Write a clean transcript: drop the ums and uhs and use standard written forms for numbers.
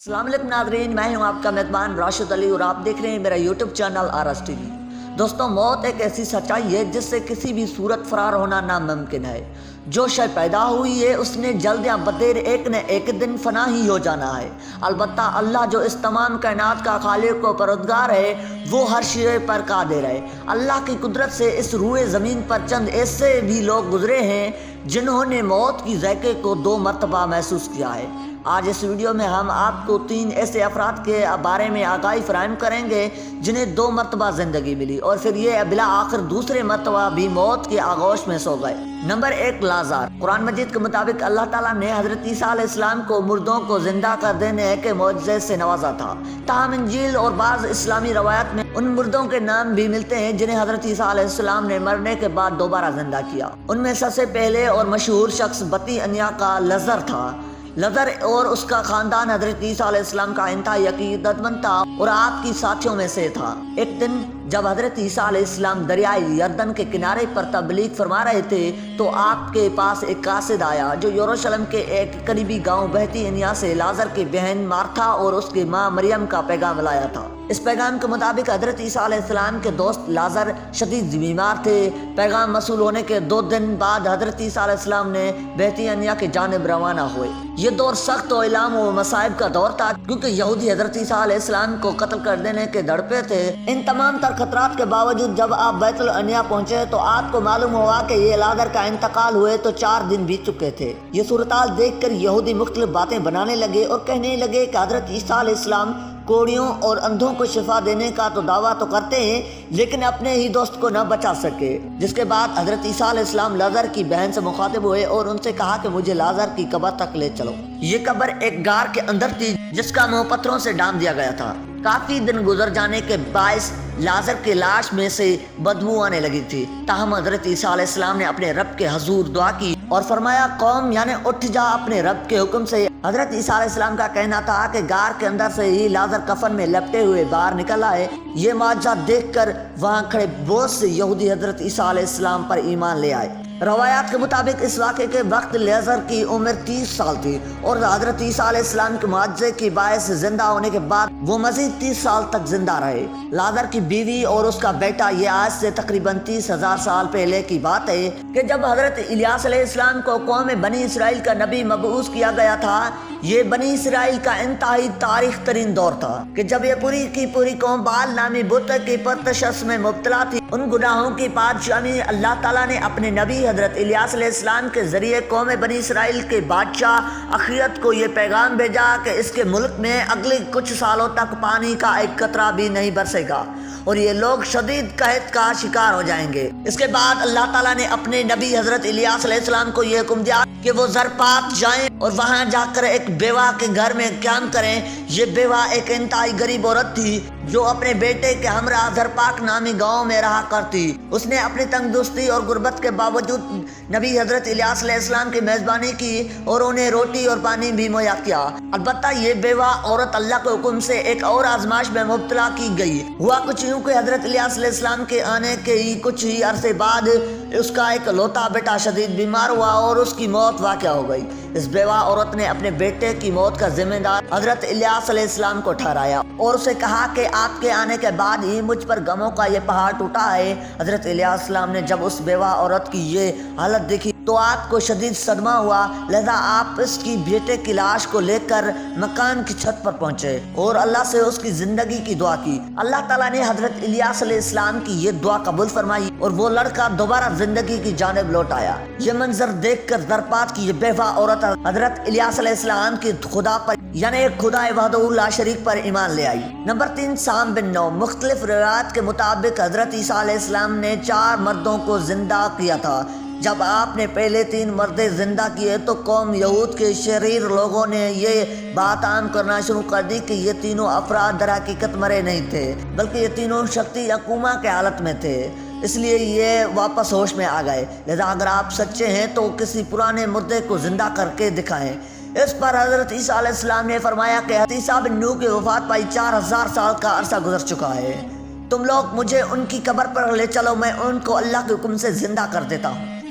السلام علیکم ناظرین، میں ہوں آپ کا میزبان راشد علی اور آپ دیکھ رہے ہیں میرا یوٹیوب چینل RS TV۔ دوستوں، موت ایک ایسی سچائی ہے جس سے کسی بھی صورت فرار ہونا ناممکن ہے۔ جو شے پیدا ہوئی ہے اس نے جلد یا بدیر ایک نہ ایک دن فنا ہی ہو جانا ہے۔ البتہ اللہ جو اس تمام کائنات کا خالق و پروردگار ہے، وہ ہر شے پر قادر ہے۔ اللہ کی قدرت سے اس روئے زمین پر چند ایسے بھی لوگ گزرے ہیں جنہوں نے موت کی ذائقے کو 2 مرتبہ محسوس کیا ہے۔ آج اس ویڈیو میں ہم آپ کو 3 ایسے افراد کے بارے میں آگاہی فراہم کریں گے جنہیں 2 مرتبہ زندگی ملی اور پھر یہ بالآخر دوسرے مرتبہ بھی موت کے آغوش میں سو گئے۔ نمبر 1، لازر۔ قرآن مجید کے مطابق اللہ تعالیٰ نے حضرت عیسیٰ علیہ السلام کو مردوں کو زندہ کر دینے کے معجزے سے نوازا تھا۔ تاہم انجیل اور بعض اسلامی روایات میں ان مردوں کے نام بھی ملتے ہیں جنہیں حضرت عیسیٰ علیہ السلام نے مرنے کے بعد دوبارہ زندہ کیا۔ ان میں سب سے پہلے اور مشہور شخص بطی انیا کا لازر تھا۔ لازر اور اس کا خاندان حضرت عیسیٰ علیہ السلام کا انتہائی عقیدت مند تھا اور آپ کی ساتھیوں میں سے تھا۔ ایک دن جب حضرت عیسیٰ علیہ السلام دریائے یردن کے کنارے پر تبلیغ فرما رہے تھے تو آپ کے پاس ایک قاصد آیا جو یروشلم کے ایک قریبی گاؤں بہتی انیا سے لازر کی بہن مارتھا اور اس کی ماں مریم کا پیغام لایا تھا۔ اس پیغام کے مطابق حضرت عیسیٰ علیہ السلام کے دوست لازر شدید بیمار تھے۔ پیغام موصول ہونے کے 2 دن بعد حضرت عیسیٰ علیہ السلام نے بہتی انیا کی جانب روانہ ہوئے۔ یہ دور سخت و الام و مصائب کا دور تھا کیونکہ یہودی حضرت عیسیٰ علیہ السلام کو قتل کر دینے کے دڑ پہ تھے۔ ان تمام تر خطرات کے باوجود جب آپ بیت الانیا پہنچے تو آپ کو معلوم ہوا کہ یہ لازر کا انتقال ہوئے تو 4 دن بیت چکے تھے۔ یہ صورتحال دیکھ کر یہودی مختلف باتیں بنانے لگے اور کہنے لگے کہ حضرت عیسیٰ علیہ السلام کوڑیوں اور اندھوں کو شفا دینے کا تو دعویٰ تو کرتے ہیں لیکن اپنے ہی دوست کو نہ بچا سکے۔ جس کے بعد حضرت عیسیٰ علیہ السلام لازر کی بہن سے مخاطب ہوئے اور ان سے کہا کہ مجھے لازر کی قبر تک لے چلو۔ یہ قبر ایک غار کے اندر تھی جس کا منہ پتھروں سے ڈھانپ دیا گیا تھا۔ کافی دن گزر جانے کے باعث لازر کی لاش میں سے بدبو آنے لگی تھی۔ تاہم حضرت عیسیٰ علیہ السلام نے اپنے رب کے حضور دعا کی اور فرمایا، قوم یعنی اٹھ جا اپنے رب کے حکم سے۔ حضرت عیسیٰ علیہ السلام کا کہنا تھا کہ غار کے اندر سے ہی لازر کفن میں لپٹے ہوئے باہر نکل آئے۔ یہ معجزہ دیکھ کر وہاں کھڑے بہت سے یہودی حضرت عیسیٰ علیہ السلام پر ایمان لے آئے۔ روایات کے مطابق اس واقعے کے وقت لازر کی عمر 30 سال تھی اور حضرت عیسیٰ علیہ السلام کے معجزے کی باعث زندہ ہونے کے بعد وہ مزید 30 سال تک زندہ رہے۔ لازر کی بیوی اور اس کا بیٹا، یہ آج سے تقریباً 30,000 سال پہلے کی بات ہے کہ جب حضرت الیاس علیہ السلام کو قوم بنی اسرائیل کا نبی مبعوث کیا گیا تھا۔ یہ بنی اسرائیل کا انتہائی تاریخ ترین دور تھا کہ جب یہ پوری کی پوری قوم بال نامی بت کی پرستش میں مبتلا تھی۔ ان گناہوں کی پادشاہی اللہ تعالیٰ نے اپنے نبی حضرت الیاس علیہ السلام کے ذریعے قوم بنی اسرائیل کے بادشاہ اخیت کو یہ پیغام بھیجا کہ اس کے ملک میں اگلے کچھ سالوں تک پانی کا ایک قطرہ بھی نہیں برسے گا اور یہ لوگ شدید قحط کا شکار ہو جائیں گے۔ اس کے بعد اللہ تعالیٰ نے اپنے نبی حضرت الیاس علیہ السلام کو یہ حکم دیا کہ وہ زرپات جائیں اور وہاں جا کر ایک بیوہ کے گھر میں قیام کریں۔ یہ بیوہ ایک انتہائی غریب عورت تھی جو اپنے بیٹے کے ہمراہ زرپاک نامی گاؤں میں رہا کرتی۔ اس نے اپنی تنگ دستی اور غربت کے باوجود نبی حضرت الیاس علیہ السلام کی میزبانی کی اور انہیں روٹی اور پانی بھی مہیا کیا۔ البتہ یہ بیوہ عورت اللہ کے حکم سے ایک اور آزمائش میں مبتلا کی گئی۔ ہوا کچھ یوں کہ حضرت الیاس علیہ السلام کے آنے کے کچھ ہی عرصے بعد اس کا ایک لوتا بیٹا شدید بیمار ہوا اور اس کی موت واقع ہو گئی۔ اس بیوہ عورت نے اپنے بیٹے کی موت کا ذمہ دار حضرت الیاس علیہ السلام کو ٹھہرایا اور اسے کہا کہ آپ کے آنے کے بعد ہی مجھ پر غموں کا یہ پہاڑ ٹوٹا ہے۔ حضرت الیاس علیہ السلام نے جب اس بیوہ عورت کی یہ حالت دیکھی تو آپ کو شدید صدمہ ہوا، لہذا آپ اس کی بیٹے کی لاش کو لے کر مکان کی چھت پر پہنچے اور اللہ سے اس کی زندگی کی دعا کی۔ اللہ تعالیٰ نے حضرت الیاس علیہ السلام کی یہ دعا قبول فرمائی اور وہ لڑکا دوبارہ زندگی کی جانب لوٹ آیا۔ یہ منظر دیکھ کر زرپات کی یہ بیوہ عورت حضرت الیاس علیہ السلام کی خدا پر یعنی ایک خدا وحدہ لا شریک پر ایمان لے آئی۔ نمبر 3، سام بن نو۔ مختلف روایات کے مطابق حضرت عیسیٰ علیہ السلام نے 4 مردوں کو زندہ کیا تھا۔ جب آپ نے پہلے 3 مردے زندہ کیے تو قوم یہود کے شریر لوگوں نے یہ بات عام کرنا شروع کر دی کہ یہ تینوں افراد در حقیقت مرے نہیں تھے بلکہ یہ تینوں شکتی یا کوما کے حالت میں تھے، اس لیے یہ واپس ہوش میں آ گئے۔ لہذا اگر آپ سچے ہیں تو کسی پرانے مردے کو زندہ کر کے دکھائیں۔ اس پر حضرت عیسیٰ علیہ السلام نے فرمایا کہ عیسیٰ بن نو کی وفات پائی 4000 سال کا عرصہ گزر چکا ہے۔ تم لوگ مجھے ان کی قبر پر لے چلو، میں ان کو اللہ کے حکم سے زندہ کر دیتا ہوں۔